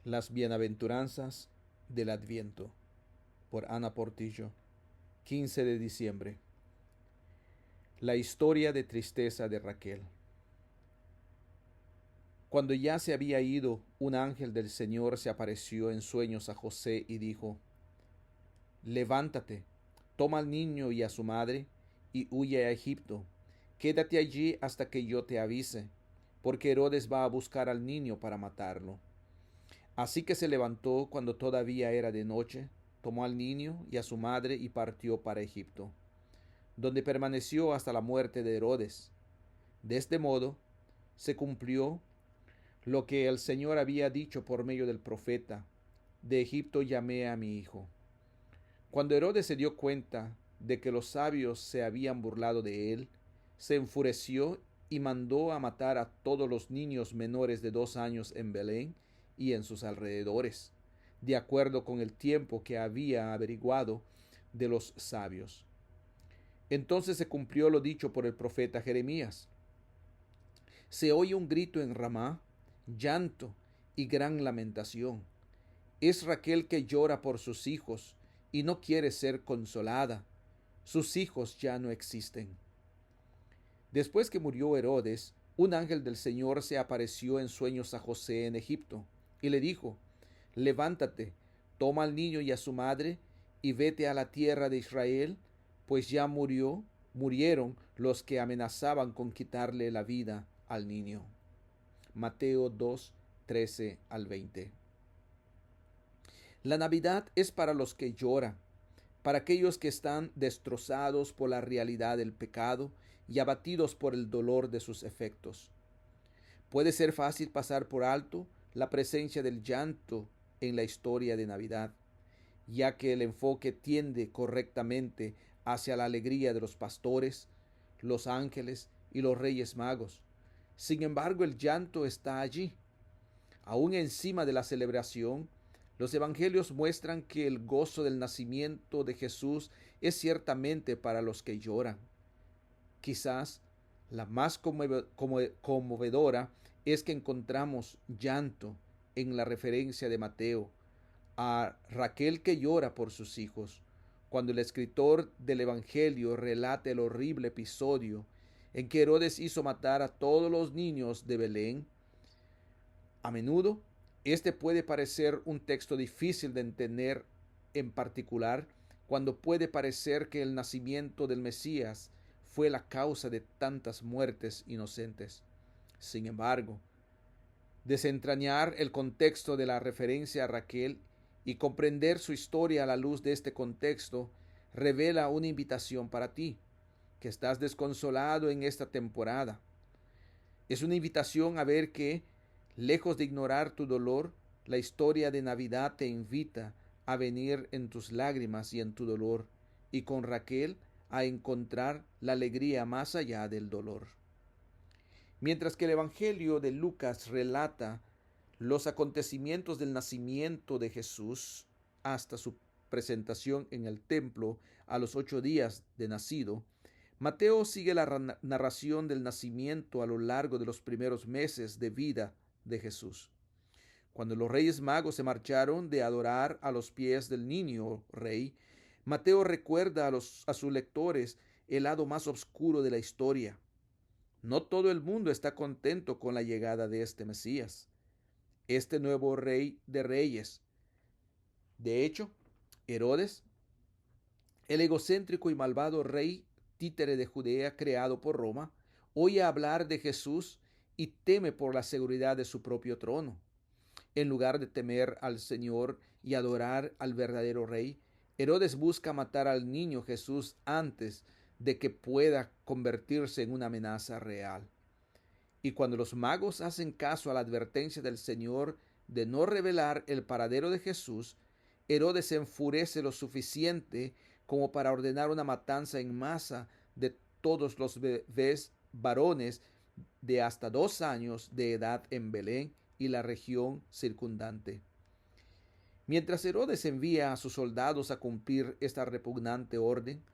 Las bienaventuranzas del Adviento, por Ana Portillo, 15 de diciembre. La historia de tristeza de Raquel. Cuando ya se había ido, un ángel del Señor se apareció en sueños a José y dijo: Levántate, toma al niño y a su madre, y huye a Egipto. Quédate allí hasta que yo te avise, porque Herodes va a buscar al niño para matarlo. Así que se levantó cuando todavía era de noche, tomó al niño y a su madre y partió para Egipto, donde permaneció hasta la muerte de Herodes. De este modo se cumplió lo que el Señor había dicho por medio del profeta: de Egipto llamé a mi hijo. Cuando Herodes se dio cuenta de que los sabios se habían burlado de él, se enfureció y mandó a matar a todos los niños menores de 2 años en Belén y en sus alrededores, de acuerdo con el tiempo que había averiguado de los sabios. Entonces se cumplió lo dicho por el profeta Jeremías. Se oye un grito en Ramá, llanto y gran lamentación. Es Raquel que llora por sus hijos y no quiere ser consolada. Sus hijos ya no existen. Después que murió Herodes, un ángel del Señor se apareció en sueños a José en Egipto y le dijo: Levántate, toma al niño y a su madre y vete a la tierra de Israel, pues ya murieron los que amenazaban con quitarle la vida al niño. Mateo 2, 13 al 20. La Navidad es para los que lloran, para aquellos que están destrozados por la realidad del pecado y abatidos por el dolor de sus efectos. Puede ser fácil pasar por alto la presencia del llanto en la historia de Navidad, ya que el enfoque tiende correctamente hacia la alegría de los pastores, los ángeles y los reyes magos. Sin embargo, el llanto está allí. Aún encima de la celebración, los evangelios muestran que el gozo del nacimiento de Jesús es ciertamente para los que lloran. Quizás la más conmovedora es que encontramos llanto en la referencia de Mateo a Raquel que llora por sus hijos, cuando el escritor del Evangelio relata el horrible episodio en que Herodes hizo matar a todos los niños de Belén. A menudo, este puede parecer un texto difícil de entender, en particular cuando puede parecer que el nacimiento del Mesías fue la causa de tantas muertes inocentes. Sin embargo, desentrañar el contexto de la referencia a Raquel y comprender su historia a la luz de este contexto revela una invitación para ti, que estás desconsolado en esta temporada. Es una invitación a ver que, lejos de ignorar tu dolor, la historia de Navidad te invita a venir en tus lágrimas y en tu dolor, y con Raquel a encontrar la alegría más allá del dolor. Mientras que el Evangelio de Lucas relata los acontecimientos del nacimiento de Jesús hasta su presentación en el templo a los 8 días de nacido, Mateo sigue la narración del nacimiento a lo largo de los primeros meses de vida de Jesús. Cuando los reyes magos se marcharon de adorar a los pies del niño rey, Mateo recuerda a sus lectores el lado más oscuro de la historia. No todo el mundo está contento con la llegada de este Mesías, este nuevo rey de reyes. De hecho, Herodes, el egocéntrico y malvado rey títere de Judea creado por Roma, oye hablar de Jesús y teme por la seguridad de su propio trono. En lugar de temer al Señor y adorar al verdadero rey, Herodes busca matar al niño Jesús antes de que pueda convertirse en una amenaza real. Y cuando los magos hacen caso a la advertencia del Señor de no revelar el paradero de Jesús, Herodes se enfurece lo suficiente como para ordenar una matanza en masa de todos los bebés varones de hasta 2 años de edad en Belén y la región circundante. Mientras Herodes envía a sus soldados a cumplir esta repugnante orden,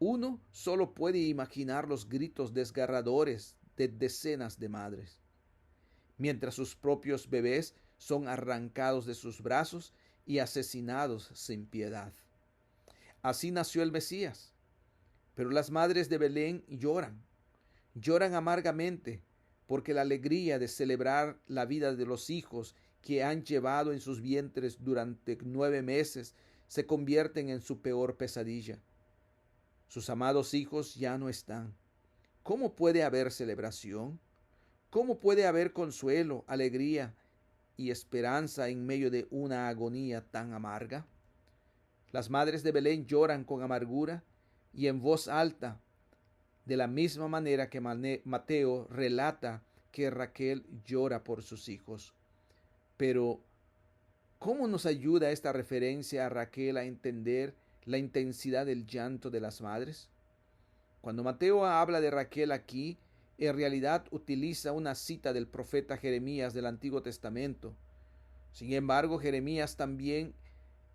uno solo puede imaginar los gritos desgarradores de decenas de madres, mientras sus propios bebés son arrancados de sus brazos y asesinados sin piedad. Así nació el Mesías. Pero las madres de Belén lloran amargamente, porque la alegría de celebrar la vida de los hijos que han llevado en sus vientres durante 9 meses se convierten en su peor pesadilla. Sus amados hijos ya no están. ¿Cómo puede haber celebración? ¿Cómo puede haber consuelo, alegría y esperanza en medio de una agonía tan amarga? Las madres de Belén lloran con amargura y en voz alta, de la misma manera que Mateo relata que Raquel llora por sus hijos. Pero, ¿cómo nos ayuda esta referencia a Raquel a entender la intensidad del llanto de las madres? Cuando Mateo habla de Raquel aquí, en realidad utiliza una cita del profeta Jeremías del Antiguo Testamento. Sin embargo, Jeremías también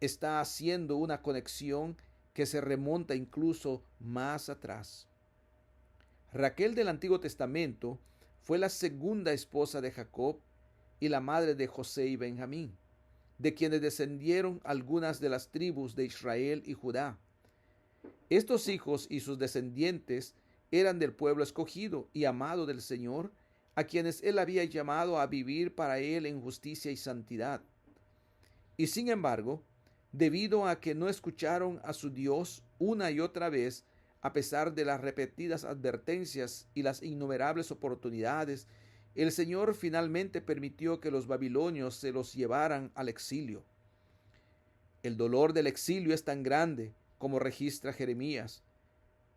está haciendo una conexión que se remonta incluso más atrás. Raquel del Antiguo Testamento fue la segunda esposa de Jacob y la madre de José y Benjamín, de quienes descendieron algunas de las tribus de Israel y Judá. Estos hijos y sus descendientes eran del pueblo escogido y amado del Señor, a quienes él había llamado a vivir para él en justicia y santidad. Y sin embargo, debido a que no escucharon a su Dios una y otra vez, a pesar de las repetidas advertencias y las innumerables oportunidades, el Señor finalmente permitió que los babilonios se los llevaran al exilio. El dolor del exilio es tan grande, como registra Jeremías,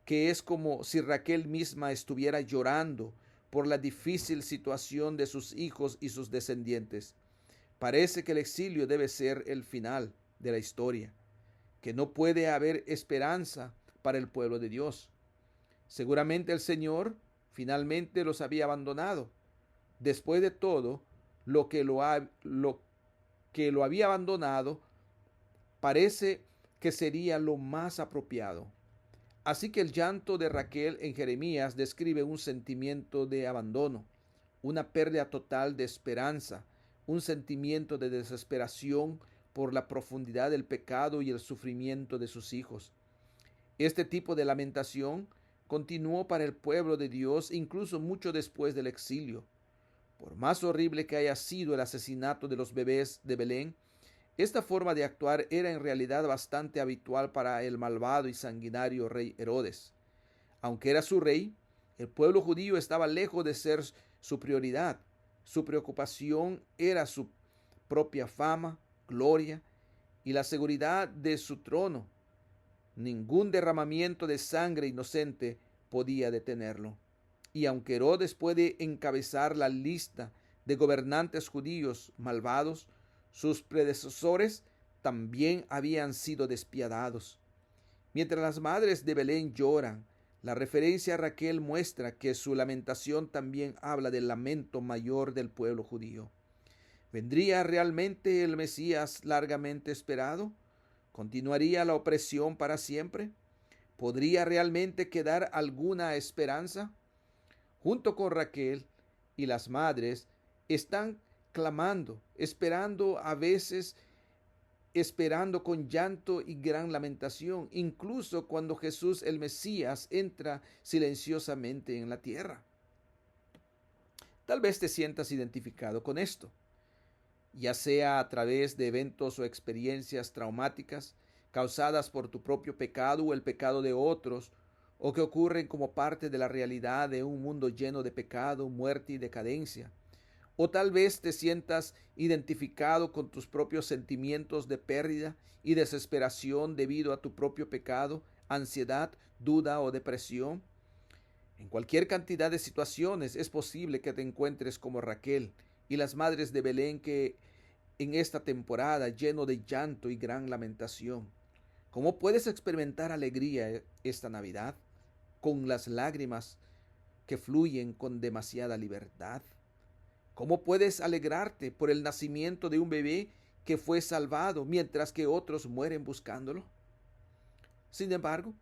que es como si Raquel misma estuviera llorando por la difícil situación de sus hijos y sus descendientes. Parece que el exilio debe ser el final de la historia, que no puede haber esperanza para el pueblo de Dios. Seguramente el Señor finalmente los había abandonado. Después de todo, lo que lo había abandonado parece que sería lo más apropiado. Así que el llanto de Raquel en Jeremías describe un sentimiento de abandono, una pérdida total de esperanza, un sentimiento de desesperación por la profundidad del pecado y el sufrimiento de sus hijos. Este tipo de lamentación continuó para el pueblo de Dios incluso mucho después del exilio. Por más horrible que haya sido el asesinato de los bebés de Belén, esta forma de actuar era en realidad bastante habitual para el malvado y sanguinario rey Herodes. Aunque era su rey, el pueblo judío estaba lejos de ser su prioridad. Su preocupación era su propia fama, gloria y la seguridad de su trono. Ningún derramamiento de sangre inocente podía detenerlo. Y aunque Herodes puede encabezar la lista de gobernantes judíos malvados, sus predecesores también habían sido despiadados. Mientras las madres de Belén lloran, la referencia a Raquel muestra que su lamentación también habla del lamento mayor del pueblo judío. ¿Vendría realmente el Mesías largamente esperado? ¿Continuaría la opresión para siempre? ¿Podría realmente quedar alguna esperanza? Junto con Raquel y las madres están clamando, esperando a veces, esperando con llanto y gran lamentación, incluso cuando Jesús el Mesías entra silenciosamente en la tierra. Tal vez te sientas identificado con esto, ya sea a través de eventos o experiencias traumáticas causadas por tu propio pecado o el pecado de otros, o que ocurren como parte de la realidad de un mundo lleno de pecado, muerte y decadencia. O tal vez te sientas identificado con tus propios sentimientos de pérdida y desesperación debido a tu propio pecado, ansiedad, duda o depresión. En cualquier cantidad de situaciones es posible que te encuentres como Raquel y las madres de Belén que en esta temporada lleno de llanto y gran lamentación. ¿Cómo puedes experimentar alegría esta Navidad con las lágrimas que fluyen con demasiada libertad? ¿Cómo puedes alegrarte por el nacimiento de un bebé que fue salvado mientras que otros mueren buscándolo? Sin embargo,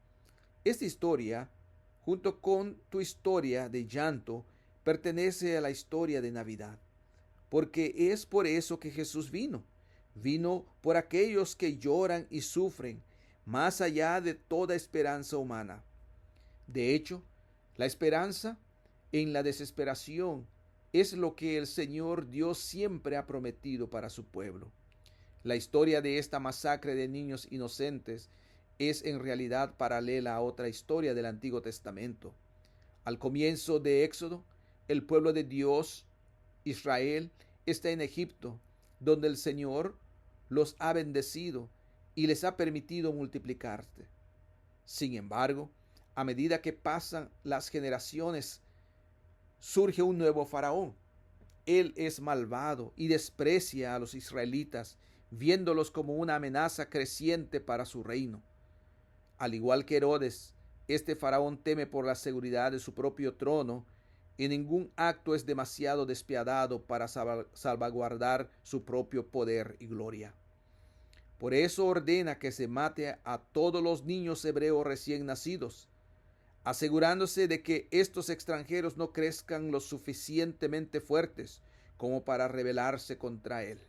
esta historia, junto con tu historia de llanto, pertenece a la historia de Navidad. porque es por eso que Jesús vino. Vino por aquellos que lloran y sufren, más allá de toda esperanza humana. De hecho, la esperanza en la desesperación es lo que el Señor Dios siempre ha prometido para su pueblo. La historia de esta masacre de niños inocentes es en realidad paralela a otra historia del Antiguo Testamento. Al comienzo de Éxodo, el pueblo de Dios, Israel, está en Egipto, donde el Señor los ha bendecido y les ha permitido multiplicarse. Sin embargo, a medida que pasan las generaciones, surge un nuevo faraón. Él es malvado y desprecia a los israelitas, viéndolos como una amenaza creciente para su reino. Al igual que Herodes, este faraón teme por la seguridad de su propio trono y ningún acto es demasiado despiadado para salvaguardar su propio poder y gloria. Por eso ordena que se mate a todos los niños hebreos recién nacidos, asegurándose de que estos extranjeros no crezcan lo suficientemente fuertes como para rebelarse contra él.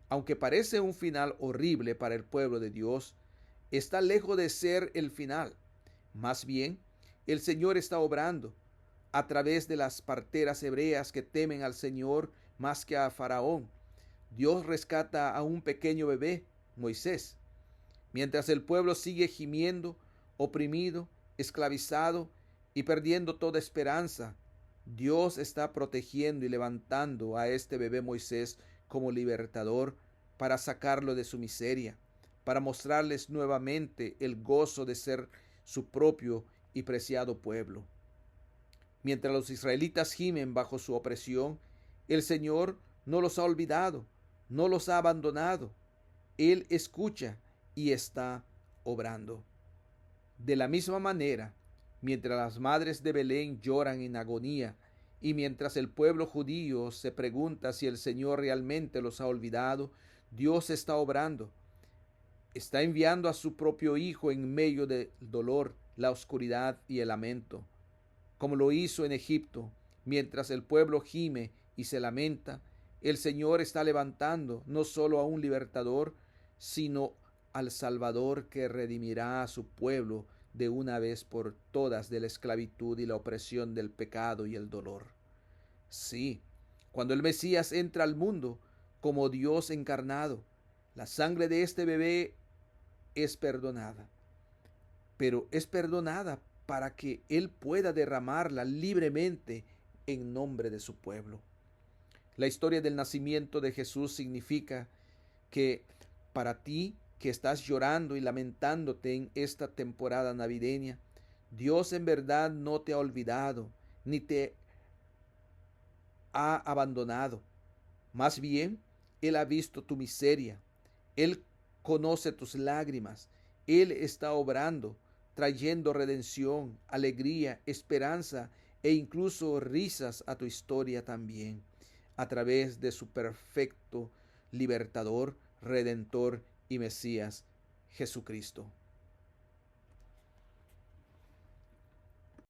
Aunque parece un final horrible para el pueblo de Dios, está lejos de ser el final. Más bien, el Señor está obrando a través de las parteras hebreas que temen al Señor más que a Faraón. Dios rescata a un pequeño bebé, Moisés. Mientras el pueblo sigue gimiendo, oprimido, esclavizado y perdiendo toda esperanza, Dios está protegiendo y levantando a este bebé Moisés como libertador para sacarlo de su miseria, para mostrarles nuevamente el gozo de ser su propio y preciado pueblo. Mientras los israelitas gimen bajo su opresión, el Señor no los ha olvidado, no los ha abandonado. Él escucha y está obrando. De la misma manera, mientras las madres de Belén lloran en agonía y mientras el pueblo judío se pregunta si el Señor realmente los ha olvidado, Dios está obrando. Está enviando a su propio Hijo en medio del dolor, la oscuridad y el lamento. Como lo hizo en Egipto, mientras el pueblo gime y se lamenta, el Señor está levantando no solo a un libertador, sino al Salvador que redimirá a su pueblo de una vez por todas de la esclavitud y la opresión del pecado y el dolor. Sí, cuando el Mesías entra al mundo como Dios encarnado, la sangre de este bebé es perdonada, pero es perdonada para que Él pueda derramarla libremente en nombre de su pueblo. La historia del nacimiento de Jesús significa que para ti que estás llorando y lamentándote en esta temporada navideña, Dios en verdad no te ha olvidado ni te ha abandonado. Más bien, Él ha visto tu miseria. Él conoce tus lágrimas. Él está obrando, trayendo redención, alegría, esperanza e incluso risas a tu historia también, a través de su perfecto libertador, redentor y Mesías, Jesucristo.